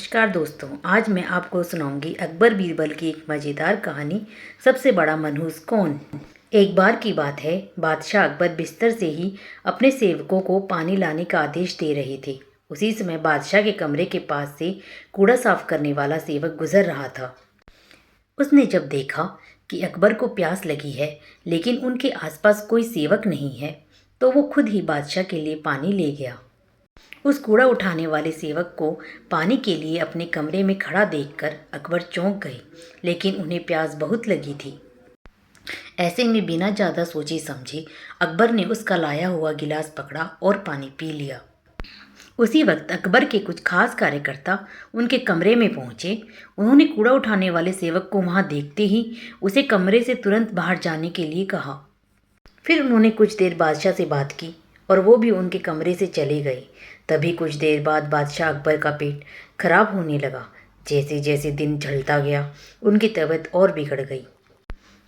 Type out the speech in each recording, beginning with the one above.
नमस्कार दोस्तों, आज मैं आपको सुनाऊंगी अकबर बीरबल की एक मज़ेदार कहानी, सबसे बड़ा मनहूस कौन। एक बार की बात है, बादशाह अकबर बिस्तर से ही अपने सेवकों को पानी लाने का आदेश दे रहे थे। उसी समय बादशाह के कमरे के पास से कूड़ा साफ करने वाला सेवक गुजर रहा था। उसने जब देखा कि अकबर को प्यास लगी है लेकिन उनके आसपास कोई सेवक नहीं है, तो वो खुद ही बादशाह के लिए पानी ले गया। उस कूड़ा उठाने वाले सेवक को पानी के लिए अपने कमरे में खड़ा देखकर अकबर चौंक गए, लेकिन उन्हें प्यास बहुत लगी थी। ऐसे में बिना ज़्यादा सोचे समझे अकबर ने उसका लाया हुआ गिलास पकड़ा और पानी पी लिया। उसी वक्त अकबर के कुछ खास कार्यकर्ता उनके कमरे में पहुंचे। उन्होंने कूड़ा उठाने वाले सेवक को वहां देखते ही उसे कमरे से तुरंत बाहर जाने के लिए कहा। फिर उन्होंने कुछ देर बादशाह से बात की और वो भी उनके कमरे से चले गए। तभी कुछ देर बाद बादशाह अकबर का पेट खराब होने लगा। जैसे जैसे दिन ढलता गया, उनकी तबीयत और बिगड़ गई।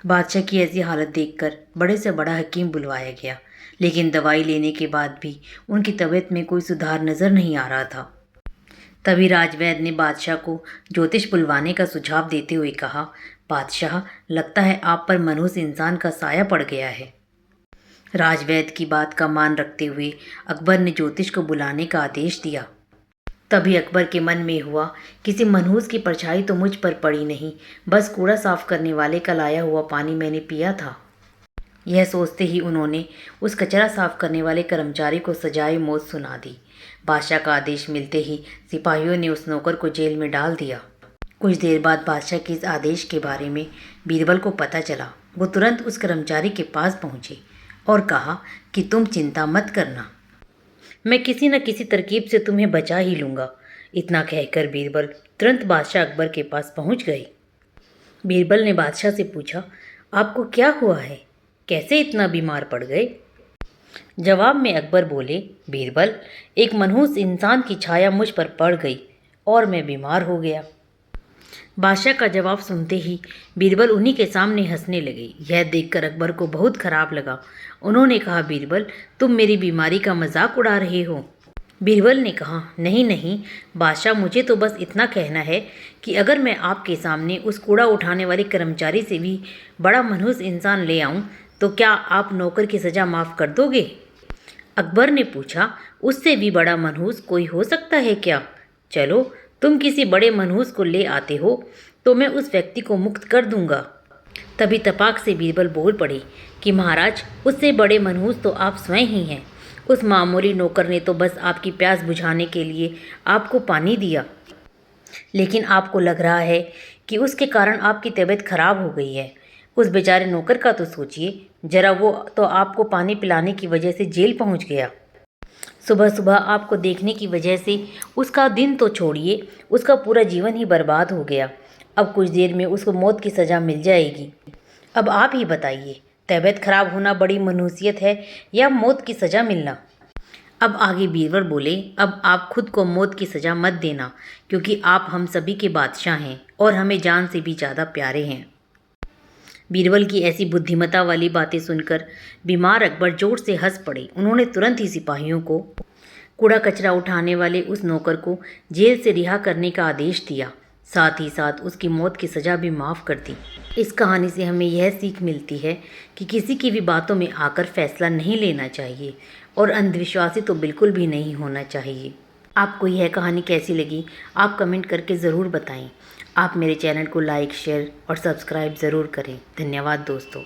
बादशाह की ऐसी हालत देखकर बड़े से बड़ा हकीम बुलवाया गया, लेकिन दवाई लेने के बाद भी उनकी तबीयत में कोई सुधार नजर नहीं आ रहा था। तभी राजवैद्य ने बादशाह को ज्योतिष बुलवाने का सुझाव देते हुए कहा, बादशाह, लगता है आप पर मनहूस इंसान का साया पड़ गया है। राजवैद्य की बात का मान रखते हुए अकबर ने ज्योतिष को बुलाने का आदेश दिया। तभी अकबर के मन में हुआ, किसी मनहूस की परछाई तो मुझ पर पड़ी नहीं, बस कूड़ा साफ करने वाले का लाया हुआ पानी मैंने पिया था। यह सोचते ही उन्होंने उस कचरा साफ करने वाले कर्मचारी को सजाए मौत सुना दी। बादशाह का आदेश मिलते ही सिपाहियों ने उस नौकर को जेल में डाल दिया। कुछ देर बाद बादशाह के इस आदेश के बारे में बीरबल को पता चला। वो तुरंत उस कर्मचारी के पास पहुंचे और कहा कि तुम चिंता मत करना, मैं किसी न किसी तरकीब से तुम्हें बचा ही लूँगा। इतना कहकर बीरबल तुरंत बादशाह अकबर के पास पहुंच गए। बीरबल ने बादशाह से पूछा, आपको क्या हुआ है, कैसे इतना बीमार पड़ गए। जवाब में अकबर बोले, बीरबल, एक मनहूस इंसान की छाया मुझ पर पड़ गई और मैं बीमार हो गया। बादशाह का जवाब सुनते ही बीरबल उन्हीं के सामने हंसने लगे। यह देखकर अकबर को बहुत खराब लगा। उन्होंने कहा, बीरबल, तुम मेरी बीमारी का मजाक उड़ा रहे हो। बीरबल ने कहा, नहीं नहीं बादशाह, मुझे तो बस इतना कहना है कि अगर मैं आपके सामने उस कूड़ा उठाने वाले कर्मचारी से भी बड़ा मनहूस इंसान ले आऊं, तो क्या आप नौकर की सज़ा माफ़ कर दोगे। अकबर ने पूछा, उससे भी बड़ा मनहूस कोई हो सकता है क्या। चलो, तुम किसी बड़े मनहूस को ले आते हो तो मैं उस व्यक्ति को मुक्त कर दूंगा। तभी तपाक से बीरबल बोल पड़े कि महाराज, उससे बड़े मनहूस तो आप स्वयं ही हैं। उस मामूली नौकर ने तो बस आपकी प्यास बुझाने के लिए आपको पानी दिया, लेकिन आपको लग रहा है कि उसके कारण आपकी तबीयत खराब हो गई है। उस बेचारे नौकर का तो सोचिए जरा, वो तो आपको पानी पिलाने की वजह से जेल पहुंच गया। सुबह सुबह आपको देखने की वजह से उसका दिन तो छोड़िए, उसका पूरा जीवन ही बर्बाद हो गया। अब कुछ देर में उसको मौत की सज़ा मिल जाएगी। अब आप ही बताइए, तबीयत खराब होना बड़ी मनहूसियत है या मौत की सज़ा मिलना। अब आगे बीरबल बोले, अब आप खुद को मौत की सज़ा मत देना, क्योंकि आप हम सभी के बादशाह हैं और हमें जान से भी ज़्यादा प्यारे हैं। बीरबल की ऐसी बुद्धिमता वाली बातें सुनकर बीमार अकबर जोर से हंस पड़े। उन्होंने तुरंत ही सिपाहियों को कूड़ा कचरा उठाने वाले उस नौकर को जेल से रिहा करने का आदेश दिया, साथ ही साथ उसकी मौत की सज़ा भी माफ़ कर दी। इस कहानी से हमें यह सीख मिलती है कि किसी की भी बातों में आकर फैसला नहीं लेना चाहिए और अंधविश्वासी तो बिल्कुल भी नहीं होना चाहिए। आपको यह कहानी कैसी लगी, आप कमेंट करके ज़रूर बताएं। आप मेरे चैनल को लाइक, शेयर और सब्सक्राइब ज़रूर करें। धन्यवाद दोस्तों।